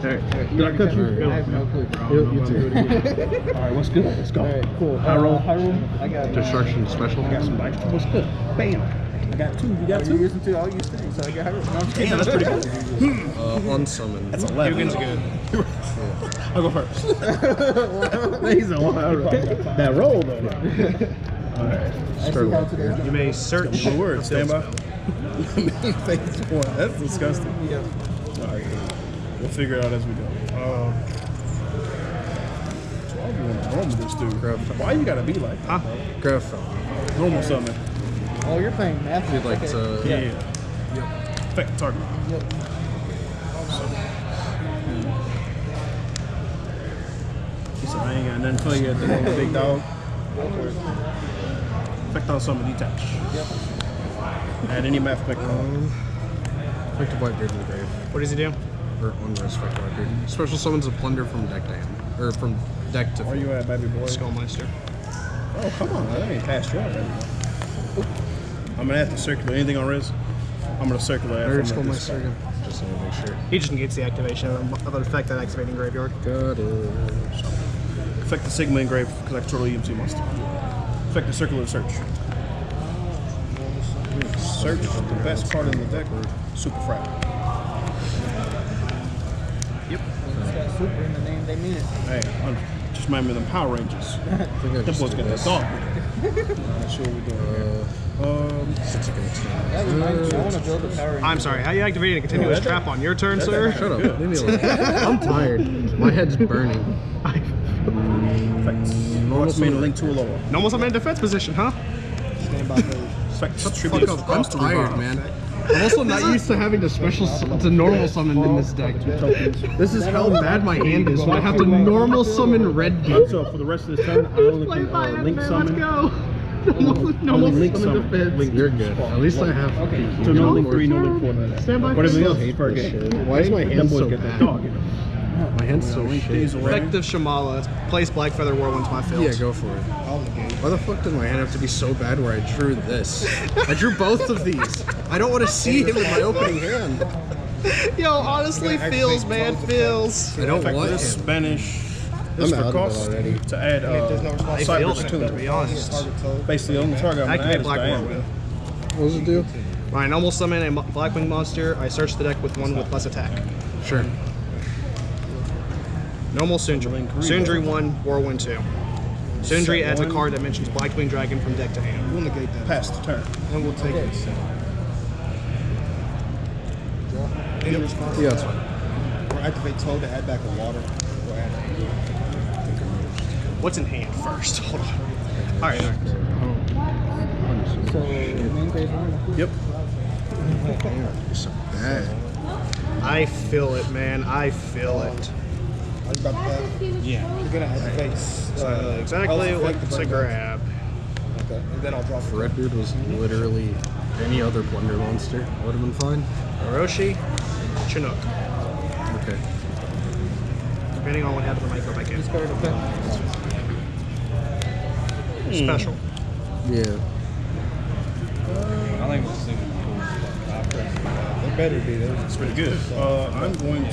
Alright. Did I cut you? I have no clue. You too. Alright, what's good? Let's go. Alright, cool. High roll. I got Destruction special. I got some dice. What's good? Bam. I got two. You got two? You're using two. I'll use three. So I got high roll. No, I'm just kidding. Damn, that's pretty good. Unsummon. That's 11. Dugan's good. I'll go first. He's a wild. That roll, though. Alright. You may search. Good word. Stand by. That's disgusting. Yeah. Alright. We'll figure it out as we go. So I'll be wrong with this dude. Why you gotta be like that? Huh? Grab Normal summon. Oh, you're playing math. You'd like to. Yeah. Effect target. Yep. He said, I ain't got nothing for you at the moment, big dog. Effect on summon, detach. Yep. Add any math effect on. Effective Blackbeard in the grave. What does he do? Or unrest effective Blackbeard. Special summons a plunder from deck to hand. Or from deck to. Where you at, baby boy? Skullmeister. Oh, come on, that ain't past you already. I'm gonna have to circulate anything on res. I'm gonna circulate after Or I'm Skullmeister again. Just to make sure. He just negates the activation of an effect that activating graveyard. Got it. Effect the Sigma engrave because I control the EMC monster. Effect the circular search. Search the best card in the deck or super frag. Yep. It's got super in the name. They mean it. Hey, just remind me of them Power Rangers. Them boys got that dog. Not sure what we're doing here. That reminds me. I want to build a Power Ranger. I'm sorry, how you activating a continuous trap on your turn, sir? Shut up. Leave me alone. I'm tired. My head's burning. Normal summon link to a lower. Normal summon in defense position, huh? Stand by page. Effect Fuck tribute up. I'm comes to tired, revive. man. I'm also not used to having to normal summon in this deck. This is how bad my hand is when I have to normal summon red beat. So for the rest of this turn, I only can link summon. Normal link summon. Link, you're good. At least I have. Okay. So no link 3, no link 4. Stand by. But everything else I is hate per this game. shit. Why is my Them hand boys so get that bad? dog, you know. My hand's so shit. These away. Effective Shamala. Place Blackfeather Whirlwind to my field. Yeah, go for it. Why the fuck did my hand have to be so bad where I drew this? I drew both of these. I don't want to see him in my opening hand. Yo, honestly, feels, man, feels. I don't Effect want him. this Spanish. This I'm for out of it cost already. to add There's no response. I feel it, to to be honest. basically on the target. I'm gonna Activate add Black Diana. Whirlwind. What does it do? When I normal summon a Blackwing monster, I search the deck with one with less attack. Sure. Normal Sundry. Sundry 1, Whirlwind 2. Sundry adds a card that mentions Blackwing Dragon from deck to hand. We'll negate that. Pass the turn. And we'll take it. Any response? Yeah, that's fine. Or activate Toad to add back a water. Or add What's in hand first? Hold on. Alright. So, main phase one. Yep. So bad. I feel it, man. I feel it. Are you about to pass? Yeah. You're gonna activate. Exactly what to grab. Okay. And then I'll drop If Redbeard was literally any other Plunder monster, I would have been fine. Orochi, Chinook. Okay. Depending on what happens, I might go back in. Discard effect. Special. Yeah. I think it's super cool. It better be. It's pretty good. I'm going to.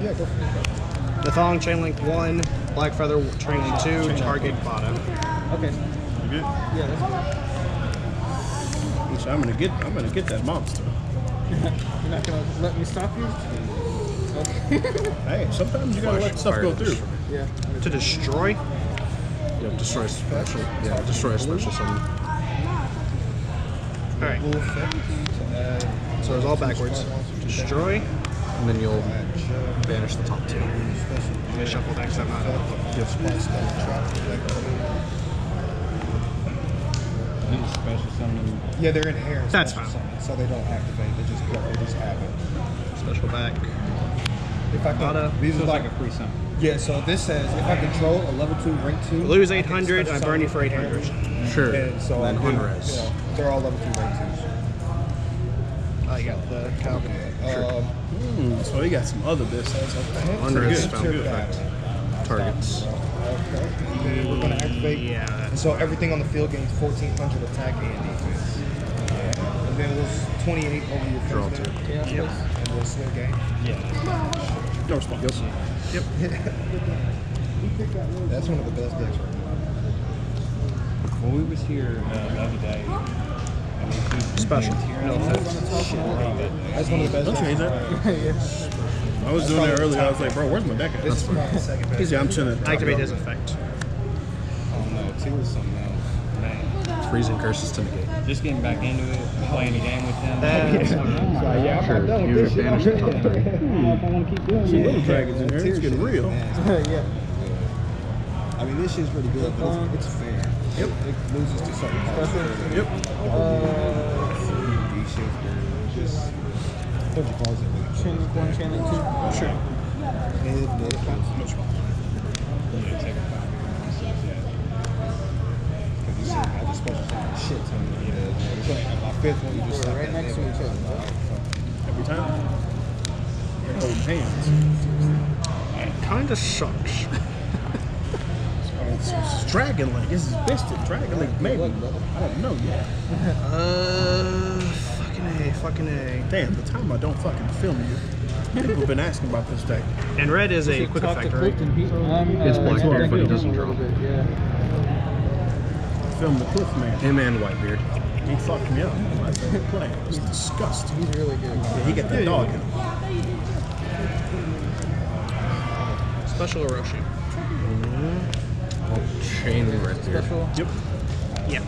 Yeah, go for it. The Thong Chainlink 1, Blackfeather Chainlink 2, target bottom. Okay. You good? Yeah, that's So I'm gonna get that monster. You're not gonna let me stop you? Okay. Hey, sometimes you gotta let stuff go through. Yeah. To destroy? Yeah, destroy special. Yeah, destroy a special summon. Alright. Full effect. So it's all backwards. Destroy. And then you'll banish the top two. I'm gonna shuffle decks. I'm not. Special summon. Yeah, they're inherent. That's special fine. summons, so they don't activate. They just have it. Special back. If I Nada. these So are it's like like a free summon. yeah. So this says if I control a level 2 rank 2, Lose I can 800, I special burn you summon for 800. Sure. And so And I then do, unres. you know, they're all level 2 rank 2s. I got the count. So he got some other business. Unres good. found Good. effect. Targets. Okay. And then we're gonna activate. Yeah. And so everything on the field gains 1400 attack and defense. And then it was 28 over your Draw first two. game. Yep. And we'll swing game. Yeah. No response. Yep. That's one of the best decks right now. When we was here the other day, I mean, Special. That's one of the best Don't decks. change that. I was doing it earlier. I was like, bro, where's my deck at? This is probably the second best. Yeah, I'm chilling. Activate his effect. oh no, two was something else. Man, Freezing curses to negate. just getting back into it, playing the game with them. Sure, you banish the top 3. Some little dragons in here. It's getting real. Yeah. I mean, this shit's pretty good, but it's fair. Yep. It loses to certain cards. Yep. D-shifter, just a bunch of cards that really Chain link 1, chain link 2. Sure. mid counts. Yeah, take a 5. Because you see, I just special summon shit ton of my fifth one, you just We're slap right that next to nigga. each other. Every time. They're holding hands. Kinda sucks. It's Dragon Link. This is Bisted. Dragon Link, maybe. I don't know yet. Fucking A. Damn, the time I don't fucking film you. People have been asking about this deck. And red is a quick effect, right? It's Blackbeard, but he doesn't draw. Yeah. Film the Cliff Man. Him and Whitebeard. He fucked me up. My favorite play. It's disgusting. He's really good. Yeah, he got the dog in him. Special Orochi. Chain Redbeard. Special. Yep. Yeah.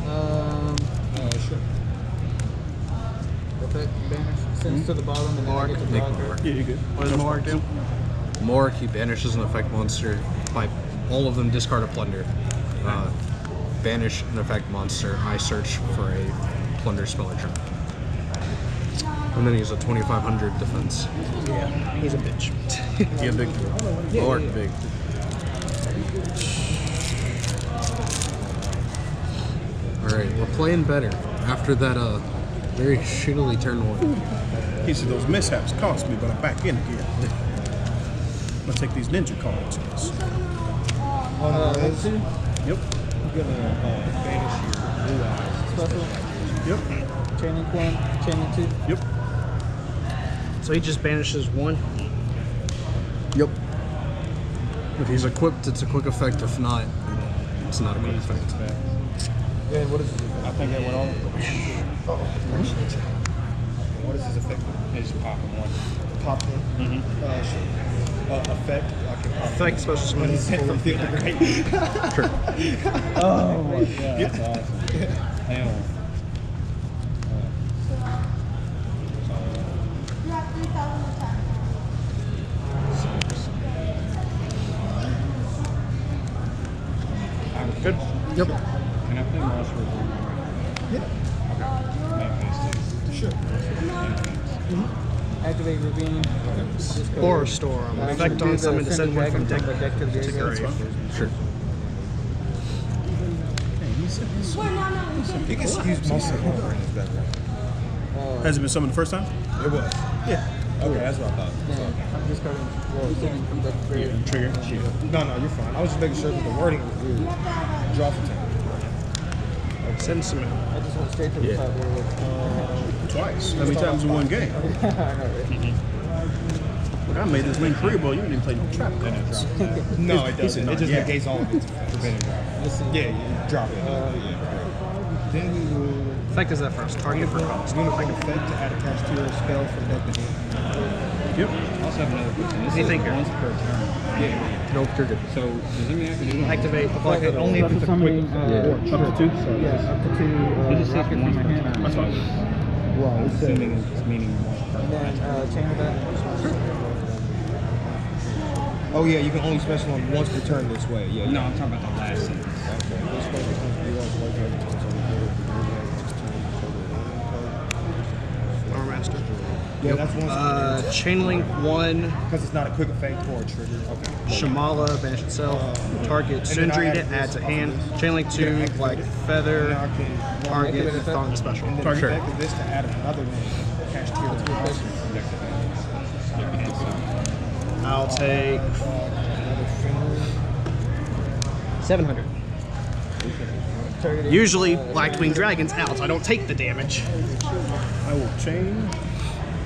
Sure. Effect, banish. Sends to the bottom and then I get to Make block more. her. Yeah, you're good. What does Mark do? Mork, he banishes an effect monster. By all of them, discard a Plunder. Banish an effect monster. I search for a Plunder spell or trap. And then he's a 2500 defense. Yeah, he's a bitch. Yeah, big. Lord, big. Alright, we're playing better. After that very shittily turn 1. He said those mishaps cost me, but I'm back in again. I'm gonna take these ninja cards. Let's see. Yep. You're gonna banish your blue eyes. Special. Yep. Chain link 1, chain link 2. Yep. So he just banishes 1. Yep. If he's equipped, it's a quick effect. If not, it's not a quick effect. Yeah, what is his effect? I think that went on. What is his effect? It's popping one. Pop one? Sure. Effect? I can pop Effect special summon. When he's hit from 50 great. Oh my god, that's awesome. Hang on. Good. Yep. Can I play Monster with Runic? Yeah. Okay. Make phase 2. Sure. Activate Ravine. Horror Storm. Effect on summon to send 1 from deck to to grave. Sure. He can use most of the in his background. Has it been summoned the first time? It was. Yeah. Okay, that's what I thought. I'm discarding sending from deck to grave. Trigger. No, you're fine. I was just making sure that the wording was weird. Draw for 10. Send summon. I just went straight to the top where it was. Twice. How many times in one game? I know, right? Look, I made this link freeable. You didn't even play no trap cards. No, it He doesn't. said It not just yet. negates all of it. Forbidden drop. Let's see. Yeah, you drop it. Then we will Effect is that first. Target for cost. uniform effect to add a cast to a spell from deck to hand. Yep. I also have another question. This Anything is here? once per turn. Nope, you're good. So does it mean I have to do that? Activate. Okay, only if it's a quick. Up to 2? Yeah, up to 2 It just says rockets in once my per hand. turn. That's fine. Right, it says- Assuming it's meaning once per And then chain of that. Oh yeah, you can only special on once per turn this way. Yeah. No, I'm talking about the last sentence. Okay. This spell becomes realized like every time Armor Master. Yeah, that's one. Chain Link 1. Because it's not a quick effect or a trigger. Okay. Shamala, banish itself. Target and then I Sundry add to this add to off of hand. this. Chain Link 2, Activate Black it. Feather. Now I can Target activate it. Thong Special. And then Target. the effect of this to add another one. Cast here. I'll take Another finger. 700. Usually, Blackwing Dragon's out, so I don't take the damage. I will chain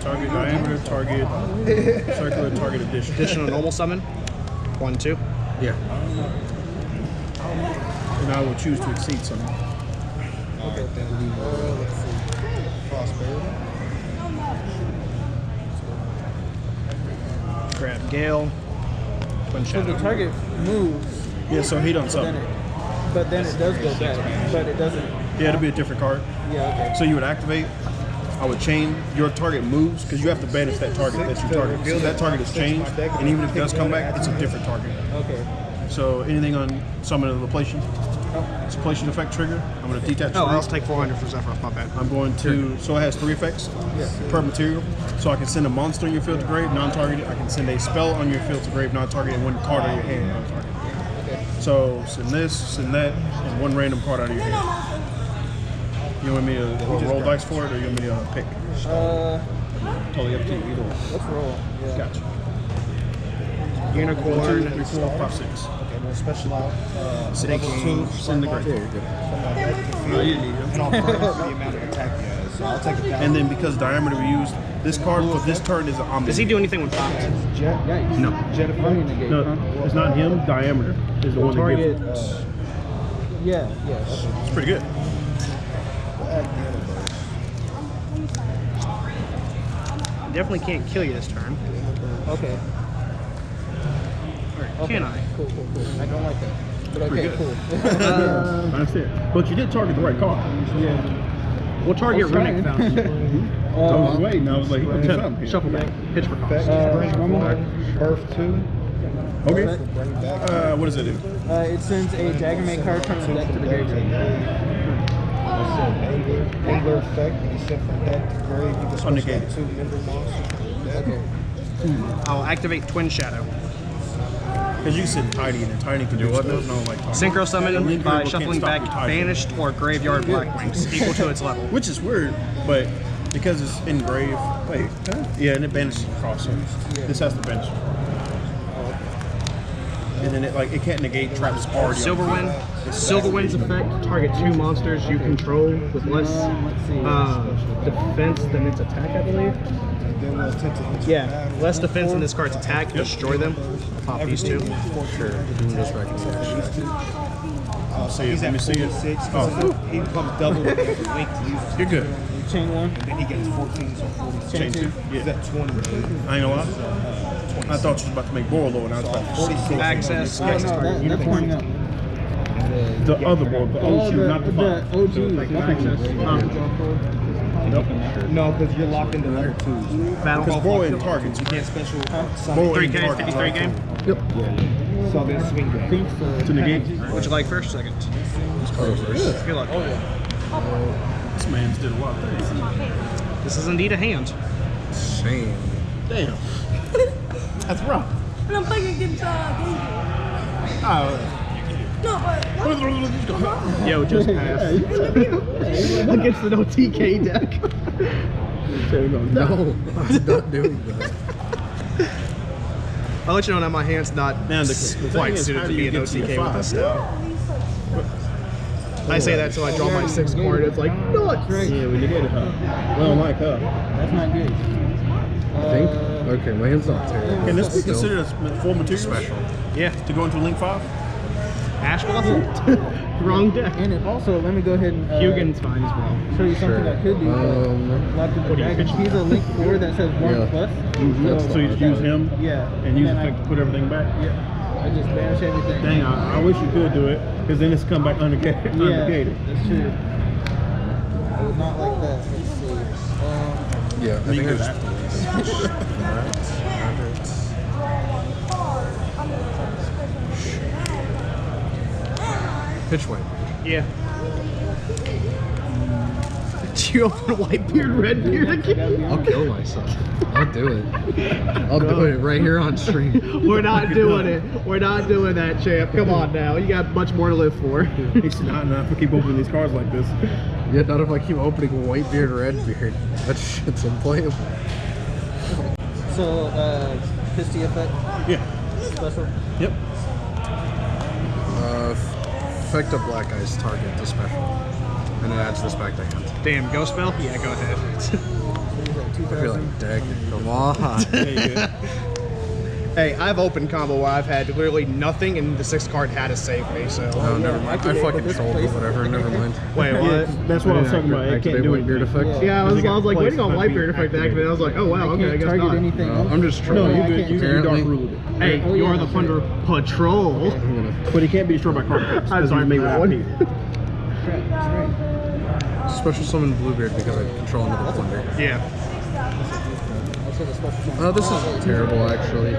target diameter, target circular, target addition. Additional normal summon. 1, 2. Yeah. And I will choose to exceed something. Alright, then we will let's see. Prosperity. Grab Gale. Twin So the Shadow. target moves, Yeah, so he done something. but then it does go back, but it doesn't. Yeah, it'll be a different card. Yeah, okay. So you would activate. I would chain. Your target moves because you have to banish that target. That's your target. So that target is changed, and even if it does come back, it's a different target. Okay. So anything on summon of the Laplacian, it's a Laplacian effect trigger. I'm going to detach. Oh, I'll three. take 400 for Zephyros, my bad. I'm going to. So it has 3 effects per material. So I can send a monster on your field to grave, non-targeted. I can send a spell on your field to grave, non-targeted, and 1 card out of your hand, non-targeted. So send this, send that, and 1 random card out of your hand. You want me to roll dice for it, or you want me to pick? Totally up to you. Either way. Let's roll. Yeah. Gotcha. Unicorn. 1, 2, 3, 4, 5, 6. Okay, we'll special out. Send 2, send the grave. And I'll burn the amount of attack he has. So I'll take a And then because diameter we used, this card for this turn is an omni. Does he do anything with popped? jet. No. Jet effect. No, it's not him. Diameter is the one that Target. gives it. Yeah. Yes. It's pretty good. We'll add the other those. Definitely can't kill you this turn. Okay. Or can I? Cool. I don't like that. But okay, Pretty good. cool. I understand. But you did target the right card. Yeah. We'll target Runic Fountain. I was waiting. I was like, he put something here. Shuffle back. Pitch for Effect. cost. Bring back. Birth 2. Okay. Bring back. What does it do? It sends a Daggermate card from the deck to the graveyard. Angler effect. When you sent from deck to grave, you can special Unnegated. out 2 member monsters from deck. Okay. I'll activate Twin Shadow. Because you can sit Tiny in there. Tiny can do what? No, like Synchro summon Link by Removal shuffling can't back stop your Tiny. banished or graveyard Blackwings equal to its level. Which is weird, but because it's engraved. Wait, yeah, and it banishes across. So this has to banish. And then it can't negate traps already. Silverwind. Silverwind's effect. Target 2 monsters you control with less defense than its attack, I believe. And then we'll attempt to hit you Yeah, back. less defense than this card's attack. Destroy them. Pop these 2. Sure. Doing this right now. See, He's let me at see it. 46. Oh, He becomes double when he has a link to use it. you're good. Chain 1. And then he gets 14, so 46. Chain 2. He's at 20. I ain't gonna lie. I thought you was about to make Borlo, and I was about to see Access. Oh, no, that's one up. the other Borlo, the OG, not the the five. OG. So, like, access. No, because you're locked into level 2s. Battle Because Ball. Borlo in targets, you You can't can't special Borlo in 3K, targets. 53 game. So then swing game. To negate. Would you like first or second? Good luck. This man's did a lot of things. This is indeed a hand. Shame. Damn. That's rough. And I'm playing guitar, No, but Yo, just pass. Against the no TK deck. No, I'm not doing that. I'll let you know that my hand's not Man, the thing quite is, suited how to do be you an get to your OTK with five? this now. I say that so I draw my 6th card. It's like, nuts! Yeah, we negated her. We don't like her. That's not good. I think. Okay, my hand's not terrible. Can this be Still considered as full material? special? Yeah, To go into Link 5? Ash Blossom. Wrong deck. And it also, let me go ahead and Hugin's fine as well. show you something that could do. Like the dragon. He's a link 4 that says 1 Yeah. plus. So you just use him Yeah. and use then effect to put everything back? Yeah. I just banish everything. Dang, I wish you could do it, because then it's come back unnegated. Yeah, that's true. I would not like that. Let's see. Yeah, I You think can do there's pitch white. Yeah. Do you open Whitebeard, Redbeard again? I'll kill myself. I'll do it. I'll do it right here on stream. We're not doing it. We're not doing that, champ. Come on now. You got much more to live for. It's not enough to keep opening these cards like this. Yeah, not if I keep opening Whitebeard, Redbeard. That shit's unplayable. So, Pisty effect, Yeah. special. Yep. Effect of Black Eyes target to special. And it adds this back to hand. Damn, go spell? Yeah, go ahead. I feel 2000. like deck. Come on. There you go. Hey, I've opened combo where I've had literally nothing, and the 6th card had to save me. So. Oh, never mind. I fucking trolled, but whatever. Never mind. Wait, what? Yeah, that's what I was talking about. It can't do Whitebeard it. effect. Yeah, I was like waiting on Place Whitebeard effect to activate. I was like, oh wow, I okay, I can't guess target not. anything else. I'm just No, trolling. you I good. can't You do dark it. ruled it. Hey, Oh, you yeah, are the Plunder Patrol. I'm gonna But he can't be destroyed by card effects. I'm Because sorry he's made for that with one. IP. special summon Bluebeard because I control another Plunder. Yeah. That's what the special summon. Oh, this is terrible, actually.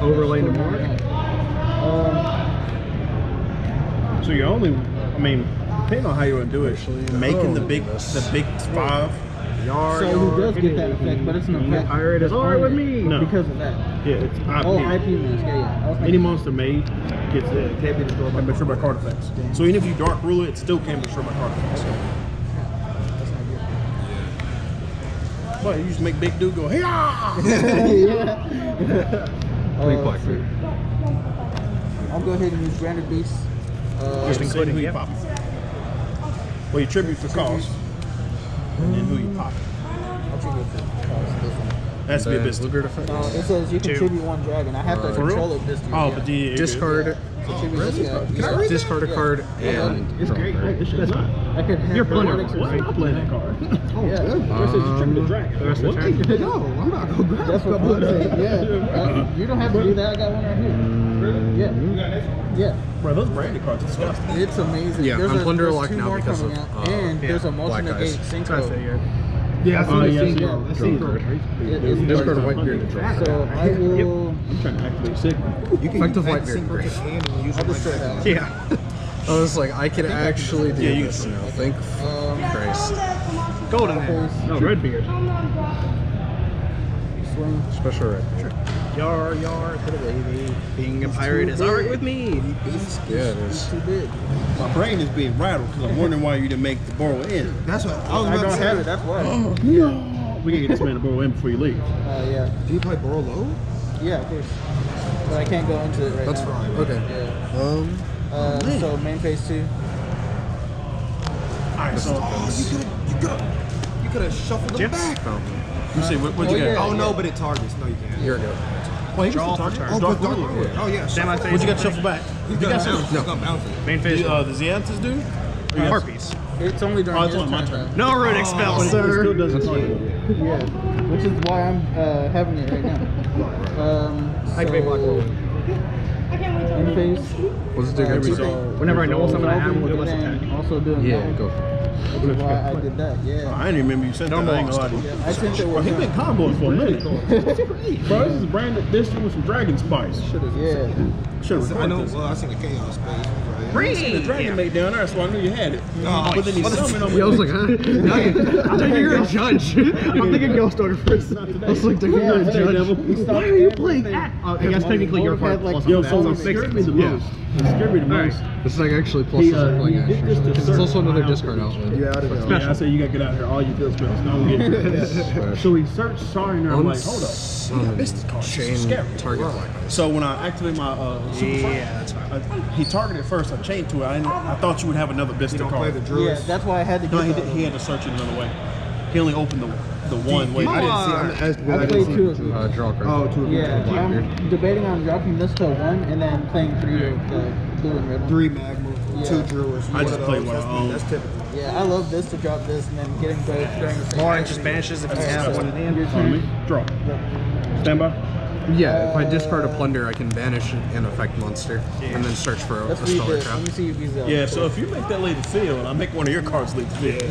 Overlay to mark. So you're only, I mean, depending on how you want to do it, making the big 5. Yard. So he does get that effect, but it's an effect. Pirate is alright with me. No. Because of that. Yeah, it's IP. Oh, IP mask. Yeah. I was Any thinking- monster made gets it. Can't be destroyed by card effects. So even if you dark rule it, it still can't be destroyed by card effects. But you just make big dude go, hey Blink Blackbeard. I'll go ahead and use Branded Beast. Just including who you pop. Well, you tribute for cost, and then who you pop. I'll tribute it for this one. Has to be a business. Bluebeard effect. No, it says you can tribute one dragon. I have to For real? control it this year. Oh, yeah. but the Discard. So tribute this guy. Can I read Discard a card and It's great. That's not. I could have You're Plunder. Runic or What? something. I'm playing that card. Yeah. Versus you tribute the dragon. The rest of the turn. No, I'm not gonna grab That's what I'm saying. Yeah. You don't have to do that. I got one right here. Yeah. Yeah. Bro, those branded cards are disgusting. It's amazing. Yeah, I'm Plunder there's locked 2 now more because coming of, out, and there's a Black multi-negate Eyes. synchro. Yeah, Oh, yeah, yeah. yeah. I see It's Discard a like- Whitebeard to draw. So I will. I'm trying to activate Sigma. Effective Whitebeard. I'll destroy that. Yeah. I was like, I can actually do Yeah, you this can. now. Thank Christ. Golden Hand. No, Redbeard. Swing. Special red. Yar, put it away. Being a pirate is alright with me. Yeah, it is. Too big. My brain is being rattled because I'm wondering why you didn't make the borrow in. That's what I was I about to don't say. have it. That's why. No. We can get this man to borrow in before you leave. Yeah. Do you play Burrow Low? Yeah, of course. But I can't go into it right That's now. fine. Okay. Yeah. So main phase 2. Alright, so You could have shuffled them back. you say what'd you Oh, get? yeah. Oh no, but it targets. No, you can't. Here we go. Well, he Draw can for still turn. Oh, target. but Dark dark rule. rule. Oh yeah. Semi phase. What you got to shuffle back? You got some. He's gonna bounce it. Main phase. The Xanthus do? Harpies. It's only during Oh, it's his only my turn. turn. No runic spell, But it still sir. doesn't target. Yeah, which is why I'm having it right now. Activate Black Hole. In phase. What's it do against Resolve. Whenever I know something I have, Resolving, we'll do less and attack. also doing Yeah, that, go for it. which is why I did that. Yeah. I didn't even remember you said that. I ain't gonna lie to you. I sent it Bro, with he been him. comboing for a minute. Bro, this is branded this with some dragon spice. Yeah. Should have I know. recorded this. Well, I seen the chaos space. I seen the dragon mate down there, so I knew you had it. But then he summoned on me. Yeah, I was like, huh? I'm thinking you're a judge. I'm thinking Ghost Order first. I was like, thinking you're a judge. Why are you playing that? I guess technically your part plus Yo, that. so So what six. scared me the most. It scared me the most. It's like actually plus He, I'm playing he did this to Asher. It's certain also another amount. discard outlet. Yeah, I did. Yeah, I said you gotta get out here. All you feel spells. Don't get it. So he searched sorry and I'm like, hold up. Chain Scary. target Black Eyes. So when I activate my super that's fine. he targeted first. I chained to it. I thought you would have another You Vista don't play card. the Yeah, druids. that's why I had to get No, he the did. other He one. had to search it another way. He only opened the one way. I didn't see. I'm asking. I played 2 of them. Draw card. Oh, two of them. Yeah, Blackbeard. I'm debating on dropping this to 1 and then playing 3 of the blue and red one. 3 magma, Yeah. 2 druids. I just One of play those. what I own. That's typical. Yeah, I love this to drop this and then getting both during the same Or it turn. just banishes if you Yeah, have so one at the end. your On me. turn. Draw. Stand by. Yeah, if I discard a Plunder, I can banish an effect monster and then search for a Let's read stellar this. trap. Let me see if he's Yeah. So if you make that lady field, I make one of your cards lead the field.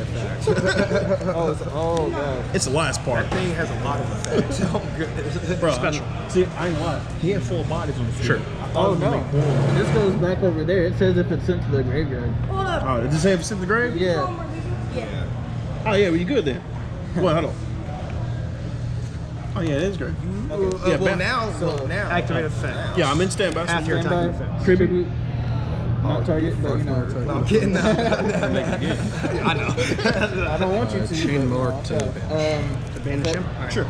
Oh, God. It's the last part. That thing has a lot of effects. Oh goodness. Bro, Special. See, I ain't lying. He had full bodies on the field. Sure. I thought Oh, it was gonna no. make one. This goes back over there. It says if it's sent to the graveyard. Hold up. Oh, did it say if it's in the grave? Yeah. Oh yeah, well you good then. Well, hold on. Oh yeah, it is great. Yeah, Well, now. Activate effect. Yeah, I'm in standby. Half your Standby. attacking effect. Tribute. Not target, but you know. No, I'm kidding. I know. I don't want you to. Chain but- Mark to banish. To banish him? Alright. Sure.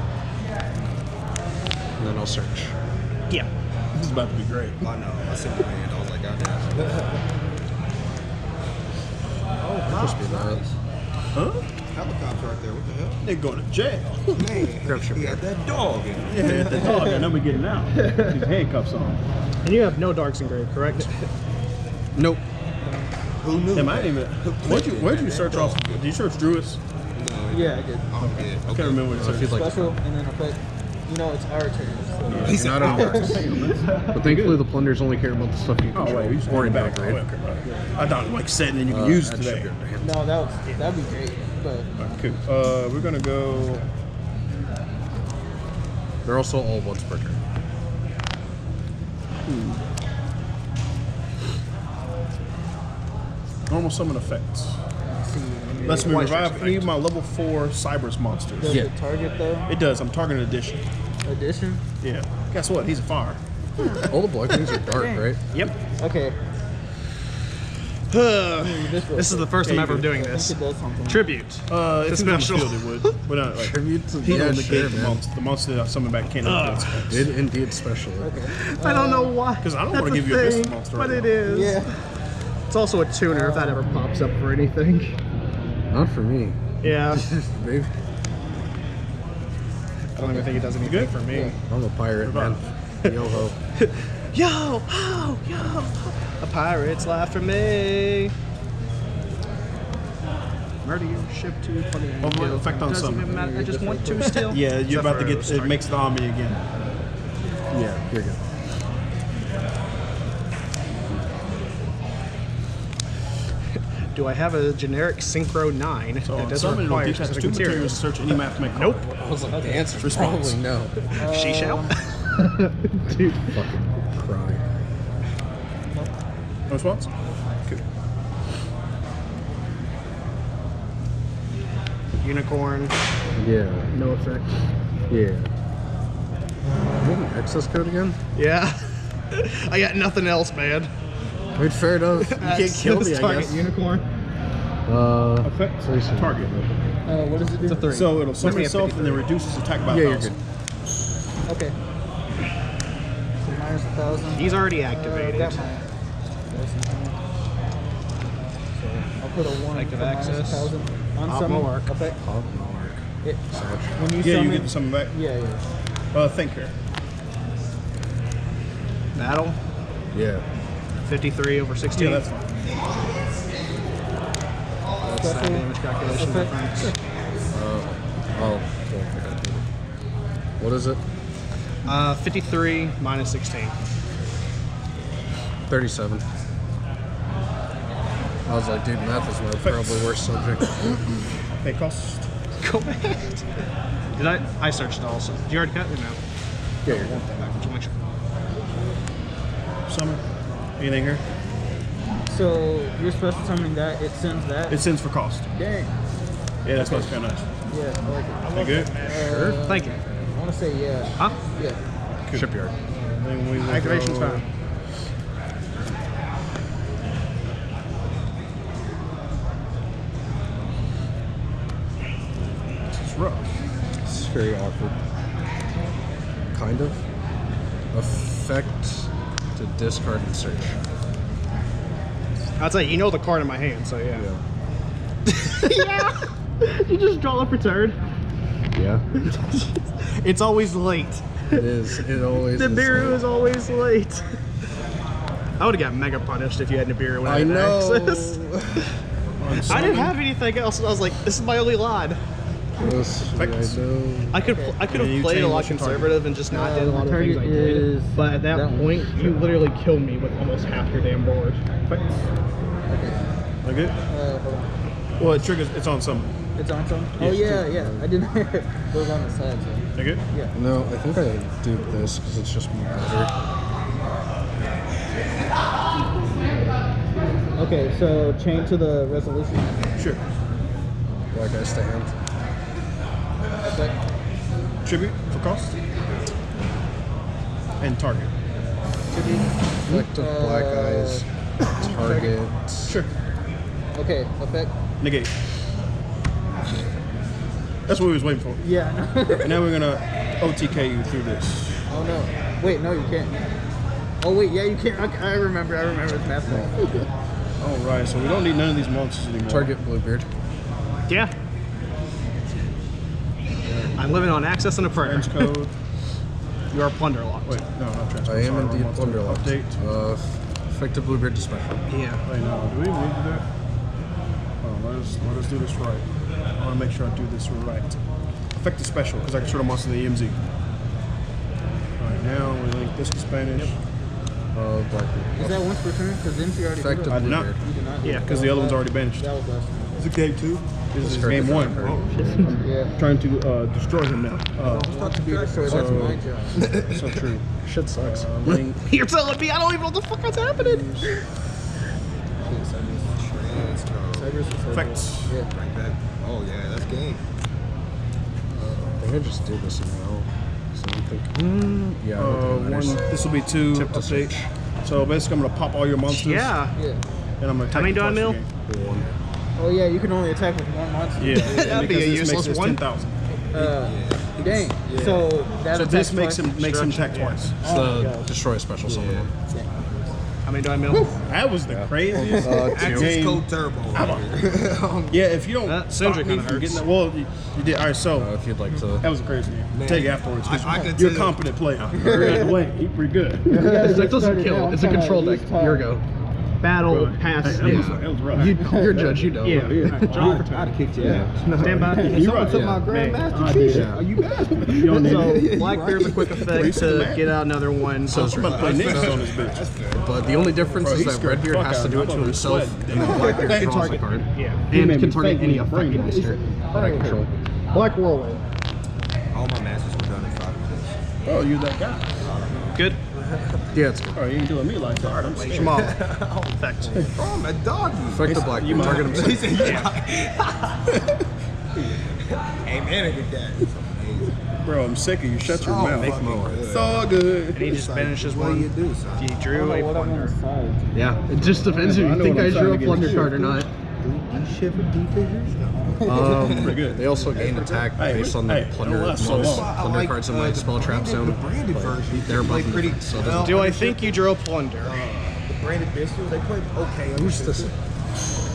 And then I'll search. Yeah. This is about to be great. I know. I seen the band. I was like, goddamn. Just be that. Huh? helicopter right there. What the hell? They going to jail. Man, he had that dog in it. Yeah, the dog, and then we getting out. These handcuffs on. And you have no darks engraved, correct? Nope. Who knew? Damn, I didn't even. Where'd you search off? Did you search Druids? Yeah, I did. Oh, yeah. I can't remember what it If you'd said. like to Special, and then effect. You know, it's our turn. So. He's not on darks. But thankfully, the plunders only care about the stuff you Oh control. wait, we just or going in back. right? I thought it was like setting and you can use it That should today. be under him. No, that'd be great. But Cool. We're gonna go. They're also all once per turn. Normal summon effects. see, Lets me White revive strikes any of my level 4 Cybers monsters. does Yeah. it target though? It does. I'm targeting addition. Addition. Yeah. Guess what? He's a fire. All the Blackwings are dark, right? Yep. Okay. This is the first time Yeah, ever you doing I think this. it does something. Tribute. If The it's on the special. field, it would. But not like. Tribute to He don't sure, negate the man. monster. The monster that I summon back can't negate spells. It indeed special. Okay. I don't know why. 'Cause I don't That's wanna the give you a missile thing, monster but right it now. is. Yeah. It's also a tuner if that ever pops up for anything. Not for me. Yeah. Babe, I don't even think it does anything for me. I'm a pirate, man. Yo ho. Yo, ho, yo, ho. A pirate's life for me. Murder your ship to funny and Oh, kill. effect on Doesn't summon. even matter, I just want to steal. Yeah, you're about to get. Zephyros, It makes the army again. Yeah, you're good. Do I have a generic Synchro 9 So that on doesn't summon, it'll require detach specific 2 materials materials? and search any map to make. Nope. I was like, the answer's Response. probably no. She shall. Dude, fucking cry. No response. Cool. Unicorn, Yeah, no effect. yeah. You have an access code again? Yeah. I got nothing else, man. Wait, fair enough. You can't kill me, I Target guess. Unicorn. Effect. Target. What does it do? It's a 3. So it'll summon me a itself and then 53. reduces attack by Yeah, you're 1,000. good. Okay. So minus 1,000. He's already Got activated. mine. I'll put a 1 Active for minus access. 1,000. On Pop summon. mark. Effect. Pop mark. It, Such. when you Yeah, summon. you get to summon back. Yeah, yeah. Think here. Battle, Yeah. 53 over 16. Yeah, that's fine. That's that damage calculation Effect. difference. Oh. What is it? 53 minus 16. 37. I was like, dude, math is my probably worst subject. Pay cost. Go ahead. Did I searched it also. Did you already cut or no? Yeah, you're good. Just make sure. Summon. Anything here? So you're special summoning that. It sends that. It sends for cost. Dang. Yeah, that's what's kind of nice. Yeah, I like it. You good? Sure. Thank you. I want to say yeah. Huh? Yeah. Shipyard. Then we will Activation's go- fine. This is rough. It's very awkward. Kind of. Effect to discard and search. I'd say you know the card in my hand, so yeah. Yeah. You just draw up return. Yeah. It's always late. It is. It always is. Nibiru is always late. I would have got mega punished if you had Nibiru when I I had know. access. I didn't have anything else, and I was like, this is my only line. Yes, I know. I could Yeah, have you played a change lot your target. conservative and just not did a lot of things I target did. is But at that that one. point, you literally killed me with almost half your damn board. Like it? Hold on. Well, it triggers. It's on summon. It's on some. Yeah, Oh yeah, yeah. I didn't. It was on the side. So. Like it? Yeah. No, I think I do this because it's just more better. Okay, so chain to the resolution. Sure. Black Ice to hand. Effect. Tribute for cost. And target. Effect of Black Eyes. Target. Sure. Okay, effect. Negate. That's what we was waiting for. Yeah. And now we're gonna OTK you through this. Oh no. Wait, no, you can't. Oh wait, yeah, you can't. I remember. It's math ball. All right, so we don't need none of these monsters anymore. Target Bluebeard. Yeah. I'm living on access and a prayer. Trench code. You are plunder locked. Wait, no, not trench code. I am sorry, indeed wrong Plunder locked. Update. Effective Bluebeard to special. Yeah. Wait, no, do we need to do that? Oh, let us do this right. I want to make sure I do this right. Effective special, because I can show the monster in the EMZ. Alright, now we link this to Spanish. Blackbeard. Is that once per turn? Because didn't you already do Effective it? I did not. Bluebeard. You did not. Yeah, Because the other one's already banished. That was last time. Is it game 2? This is Discard game the 1. card. Yeah. Trying to destroy him now. It's not to be destroyed. That's my job. So true. Shit sucks. Link. You're telling me I don't even know what the fuck is happening. Effects. Yeah. Right back. Oh yeah, that's game. I think I just did this now. So I think. Yeah. One. This will be 2. Tip to Update. search. So basically, I'm gonna pop all your monsters. Yeah. Yeah. And I'm gonna attack How many you do I twice mill? a game. One. Oh yeah, you can only attack with one monster. Yeah. That'd be because a this useless makes this one. 10,000. Dang. So that So this attacks makes twice? him attack twice. It's the destroy special summon one. How many do I mill? That was the craziest Access game. code turbo. Yeah, if you don't That stop Sindri me kinda from hurts. getting that, well, you did. All right, so If you'd like to. that was a crazy game. Take it afterwards. 'cause I could you're a tell. competent player. You're out the way. You're pretty good. It doesn't kill. It's a control deck. Here we go. Battle pass. That was rough. You're judge. You know. Yeah. I'd have kicked you out. Stand by. You're right. To my Yeah. grandmaster cheat. Yeah. Are you bad? You don't need it. So Blackbeard's a quick effect Wasted the to map. get out another one. So I'm about to play niggas on this bitch. But the only difference Bro, is he that scared Redbeard the has fuck to do out it of to me. himself, Sweat. and then Blackbeard Hey, draws a target. card. Yeah. He And made can me target fake any it. effect Bring it. monster that I control. Black Whirlwind. All my masters were done in 5 minutes. Oh, you're that guy. Good. Yeah, it's good. Oh, you ain't doing me like that. I'm scared. Jamal. Effect. Oh, I'm a doggy. Effect the Blackbeard. Target himself. He said, hey man, I did that. It's amazing. Bro, I'm sick of you. Shut your mouth. make more. It's all good. And he just banishes What do you one. do, son? He I drew don't a know what I'm plunder. gonna decide. Yeah. It just depends if I you know think what I I'm drew a trying to plunder get card or not. You shit for D figures? Pretty good. They also gain attack Hey, based on the hey, plunder don't last so most long. plunder cards in my spell trap zone. The branded but version. They're above Play the pretty. defense, so it doesn't. Do I think you drew a plunder? The branded pistols, they play okay. Who's this?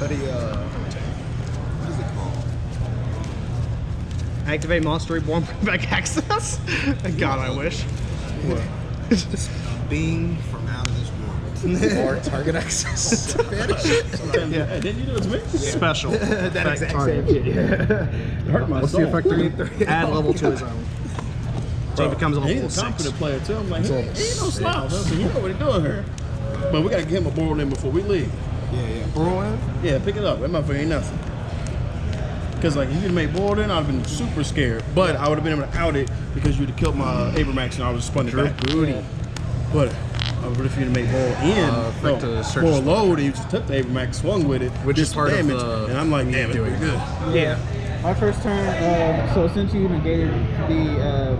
But the what is it called? Activate Monster Reborn, bring back access? God, I wish. Being from out of this world. Or target access. Hey, didn't you do it to me? Special. That Effect exact target. same shit. It hurt my What's soul. the effect again? Add level to his own. So he becomes a He's level a 6. confident player too. I'm like, he ain't no six. slouch. I said, you know what he's doing here. But we gotta get him a board in before we leave. Yeah. Bro, Yeah, pick it up. That motherfucker ain't nothing. Because like if you'd made board in, I'd have been super scared. But I would have been able to out it because you'd have killed my Abramax and I would have spun it back. Booty. But if you'd have made ball in, effect to search ball his low, you just took the Abramax, swung with it, Which did is some part of damage, the and I'm like, damn, it's doing pretty good. Yeah. My first turn, so since you negated the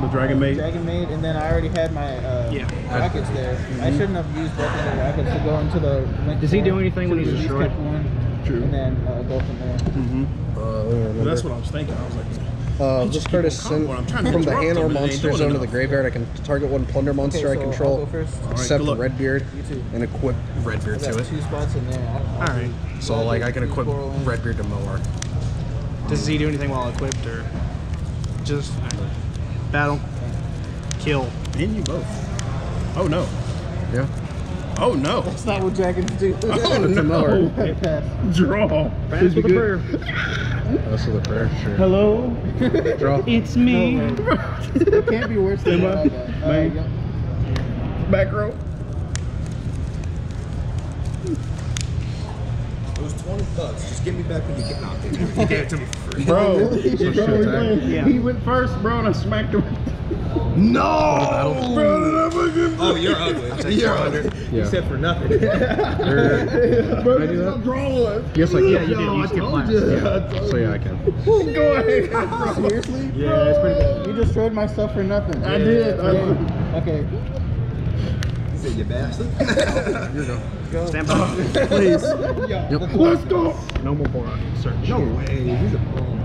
The Dragon Maid. Dragon Maid, and then I already had my Yeah. rockets there. I shouldn't have used both of the rockets to go into the link. Does he do form. anything when he's Should've destroyed? kept one, True. and then go from there. Well, that's what I was thinking. I was like, This card is keep on sent comboing. I'm trying to from the interrupt hand him, or and they ain't monster doing zone to enough. the graveyard. I can target one plunder monster Okay, I so control, I'll go first. except good luck. Redbeard, You too. and equip Redbeard I to got it. 2 spots in there. Alright. So like I can equip Redbeard to Mower. Does he do anything while equipped or just battle? Kill. and you both. Oh no. Yeah. Oh no. That's not what dragons do. Oh no. Pass. Draw. Pass with a prayer. That's with a prayer, sure. Hello. Draw. It's me. No way. It can't be worse than what I got. Man. Yep. Back row. it was 20 bucks. Just give me back when you get knocked in. You gave it to me for free. Bro. Yeah. He went first, bro, and I smacked him. Battle. Bro, Oh, you're ugly. You're ugly. Yeah. You said for nothing. bro, that's drawing. Yes, I can. Yeah, you did. You skipped last. So yeah, I can. Go ahead. Seriously? Yeah, that's pretty good. You destroyed my stuff for nothing. I did. Yeah. Okay. You said you bastard. Here you go. Stand by. Please. Let's go. No more board. Search. No way. He's a bum.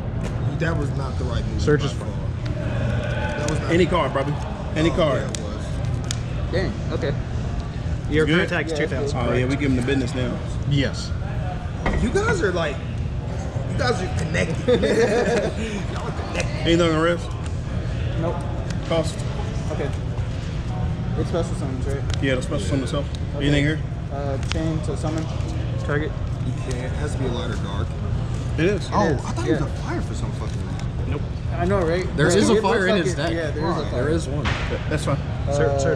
That was not the right move. Search by is fine. far. That was not Any card, brother. Any card. Yeah, it was. Dang. Okay. Your Good? current attack is 2,000. Oh yeah, we give him the business now. Yes. You guys are like You guys are connected. Anything on the rest? Nope. Cost? Okay. It's special summons, right? Yeah, the special summon itself. Okay. Anything here? Chain to summon. Target. You can't. It has to be a lighter dark. It is. Oh, is, I thought it was a fire for some fucking reason. Nope. I know, right? There Like, is a it fire looks in like his it- deck. Yeah, there is a fire. There is one. That's fine. Search for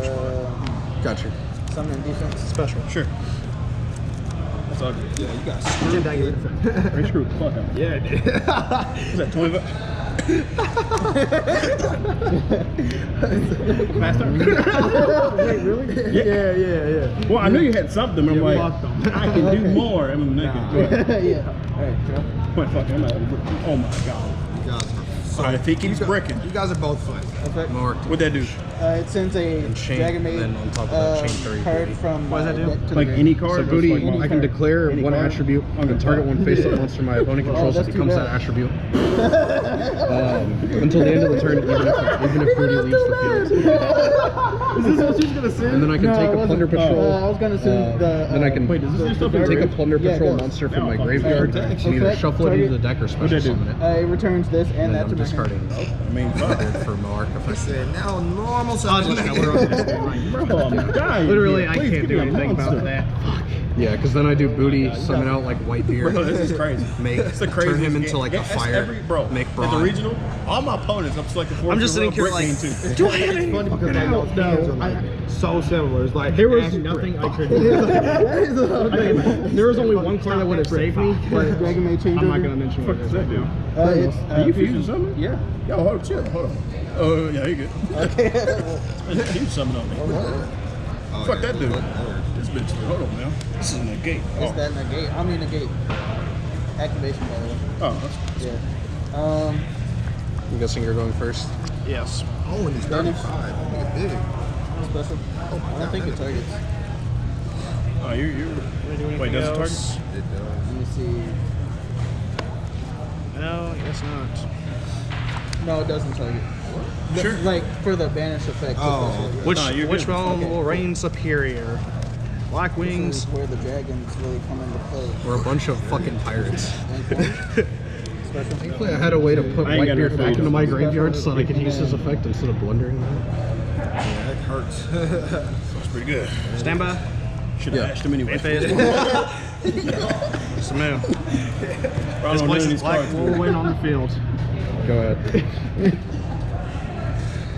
it. Gotcha. Summon and defense. Special. Sure. That's all good. Yeah, you got screwed. Very screwed the fuck out. Yeah, I did. Is that 20? Faster? Wait, really? Yeah. Well, I knew you had something. I'm Yeah, like, fuck them. I can do more. I'm naked. Yeah. Alright, Joe. Wait, fuck, I'm not. Oh my god. You guys are so. All right, if he keeps bricking, You guys are both funny. Effect. Marked. what'd that do? It sends a And chain, Dragon Maid then on top of that, chain 3 card booty. from What does that do? deck to the Like grave. any card? So or booty, just like I can declare Any one card? attribute On and the target top. one face-up monster my opponent controls that's that too becomes bad. that attribute. Until the end of the turn, even if booty leaves the field. Is this what she's gonna send? And then I can No, take it a wasn't. plunder patrol. I was gonna send the. Then I can Wait, does this do stuff in take a Dragon? plunder Yeah, it patrol does. monster from No, my fuck graveyard that. and either Effect, shuffle it into the target. deck or special What'd that do? summon it. It returns this and And that I'm to my hand. discarding I mean, fuck. for Malark I effect. said now normal I'll summon. just know we're on this thing right now. Bro, I'm dying. Literally, I Please can't give do me a anything about monster. that. Yeah, because then I do booty, summon out like Whitebeard. Bro, this is crazy. Make That's the turn craziest him into game. like Yeah, a that's fire. every, bro, Make at the brawn. regional, all my opponents, I'm selecting for. I'm just sitting here like, too. Do I have any? funny because like those hands are like so similar. It's like There was nothing I could do. There was only one card that would have saved me, but Dragon Maid chain. I'm not Builder. going to mention What what the it fuck is. does that do? It's Are you fusing something? Yeah. Yo, hold on, chill, hold on. Oh, yeah, you good. Okay. Fuse something on me. oh, Fuck yeah, that dude. look, This bitch, hold on now. This is negate. It's Oh, that negate. I mean negate. Activation, by the way. oh that's Yeah. I'm guessing you're going first. Yes. Oh, and it's 35. That nigga big. Special. I don't think it targets. oh, you. Wait, does it target? It does. Let me see. No, I guess not. No, it doesn't target. Sure. Like for the banish effect. Oh, especially. Which Nah, you're which good. one Okay. will reign superior? This Blackwings. is where the dragons really come into play. We're a bunch of fucking pirates. Special. Thankfully, I had a way to put I ain't got Whitebeard no back food. into my graveyard so that I could use his effect instead of blundering that. Yeah, that hurts. That's pretty good. Stand by. Should have asked him anyway. Phase. Smooth. Probably don't know these cards. Will win on the field. Go ahead.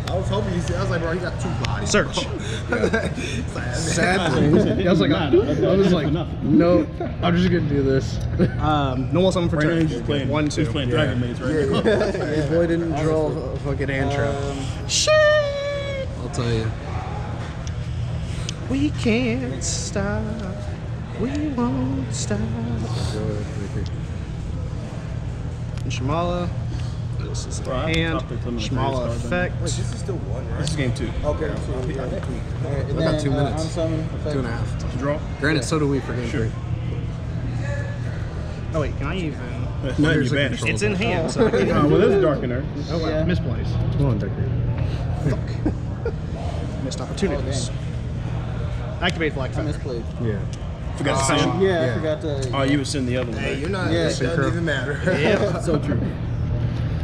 I was hoping you said, I was like, bro, he got two bodies. Search. It's like, Sadly, I was like, no, I'm just gonna do this. Normal summon for Right now turn. he's just playing. 1, 2. He's playing Dragon Maids right now. Your boy didn't draw a fucking hand trap. I'll tell you. We can't stop. We won't stop. And Shamala. This is Bro, I hand. stopped at some of the Shamala greatest cards. effect. Wait, this is still one, right? This is game 2. Okay, so Alright, and We got then 2 minutes. unsummon effect. 2.5. Draw. Granted, so do we for game 3. Oh wait, can I even? That's not There's you a banished. control. It's in hand, so I can. Oh, well, there's dark in there. Oh wow, Yeah. misplays. Come on, Decker. Missed opportunities. Activate flag I feather. misplayed. Yeah. Forgot to send. Yeah, I Yeah. forgot to. Oh, you would send the other one. Hey, back. you're not, Yeah, it doesn't even matter. Yep. So true.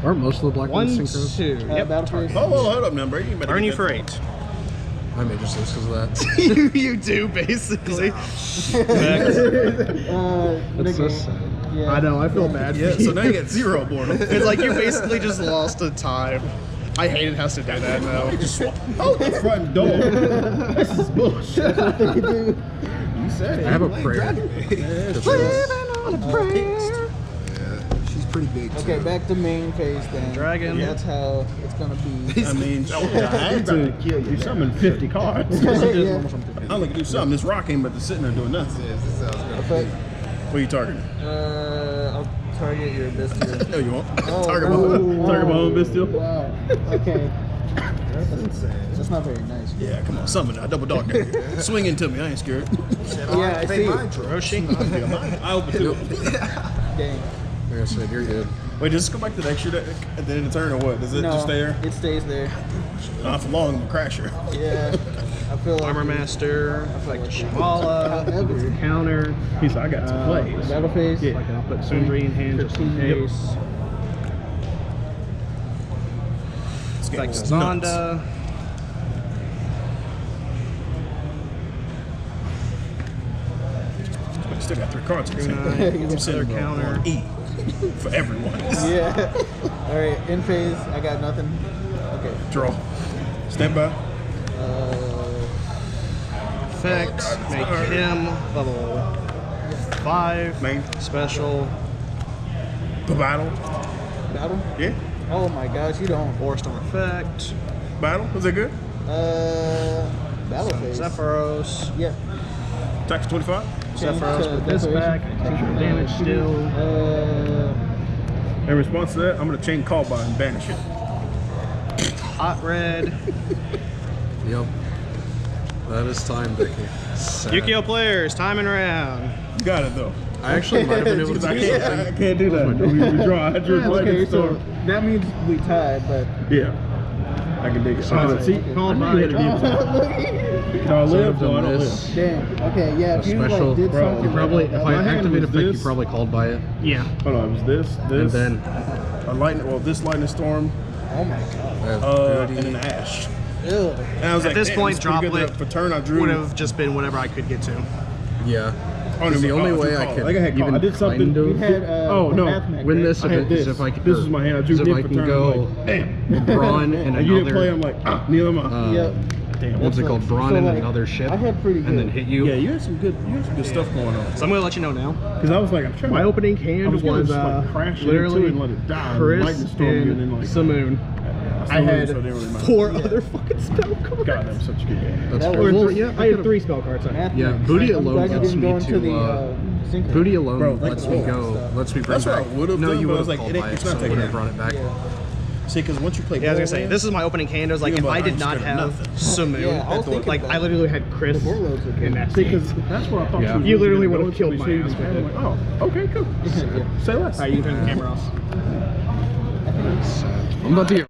Aren't most of the Blackwings 1, synchros? 2. Yep. Battle phase. Oh, hold up now, Brady. You better Burn get you that for phone. 8. I may just lose because of that. you do basically. That's so negate. sad. Yeah. I know. I feel bad. Yeah, for you. so now you got 0 boredom. It's like you basically just lost a time. I hate it has to do that now. Oh, the front door. This is bullshit. You said it. I have a prayer. Yeah, she's pretty big, too. Okay, back to main phase then. Dragon. That's how it's gonna be. I mean, I had to kill you. Summon 50 cards. Yeah. I'm looking to do something. This rock ain't but to sitting there doing nothing. Yes, this sounds good. Effect. What are you targeting? I'll target your Bestial. No, you won't. Oh, Target oh, my target my own Bestial. Wow. Okay. That's insane. That's not very nice. Yeah, come on, summon that. Double dog there. Swing into me. I ain't scared. Yeah, I see. Roshi. I open too. Dang. Like I said, you're good. Wait, does this go back to the extra deck at the end of the turn or what? Does it No, just stay there? it stays there. Not for long, I'm a crasher. Yeah. I feel like Armor Master, effect Shambhala, however, counter. He's like, I got some plays. battle phase. Like I'll put Sundry in hand just in case. Effect was nuts. Zonda. I still got 3 cards in this hand. Nice. I'm sending Another counter. E for everyone. Yeah. All right, in phase, I got nothing. Okay. Draw. Stand by. Effect. Make him level 5. Main. Special. Battle. Battle? Yeah. Oh my gosh, you don't. 4-star effect. Battle. Was that good? Battle phase. Zephyros. Yeah. Tax 25. Zephyros with this back. Take your damage still. In response to that, I'm going to chain call by and banish it. Hot red. Yep. That is time, Vicky. Sad. Yu-Gi-Oh players, timing round. You got it, though. I actually might have been able to Because I do can't, something. I can't do that. We draw. I drew Okay, so storm. that means we tied, but Yeah. I can dig it. See, called by. Can I live? So No, I I've don't done live. this. damn. Okay, yeah. If you Special, like did bro. something, You probably, if I My hand activate a was pick, you this. probably called by it. Yeah. Hold on, it was this, And then a lightning, well, this lightning storm, oh my god. I have and Booty. an ash. Ew. And I was At like, this damn, point, this is pretty good droplet that for turn I drew. Would have just been whatever I could get to. Yeah. Oh, It's the only I way drew I call. could Like I had call. even I did something. kind of You had Oh, the no. math mech, win right? this I if, had it, this. is if I could. This was my hand. I drew is if dip I for can turn. go I'm like, damn. Braun and And you didn't play. another. I'm like, neither am I. Yep. Damn. What's it So- called? Braun so, and like, another ship. I had pretty good. And then hit you. Yeah, you had some good stuff going on. So I'm gonna let you know now. Because I was like, I'm trying My to, opening I hand was gonna was just like crash it literally into it and let it die. Chris lightning storm you and then and like Simoon. I had so it didn't really matter. 4 other fucking spell cards. God, that was such a good game. That's That fair. was- Well, Yeah, I had 3 spell cards. Math Yeah, mech. Booty I'm alone glad you lets didn't me go into to, the synchro. Booty alone Bro, lets like, me cool go. Lets me bring That's what back. I would've No, done, you but I would was have like, called by it's it, not so I taking would have it. brought it back. Yeah. See, because once you play, Yeah, I was gonna say, this is my opening hand. I was like, Yeah, if but I I did ain't not scared of have nothing. Simoon, Yeah, I was thinking like I about literally had Chris Warlords would in that See, scene. because that's what I thought. Yeah. You literally would would've killed my ass with I'm it. like, oh, okay, cool. Say less. Alright, you can turn the camera off. I'm about to get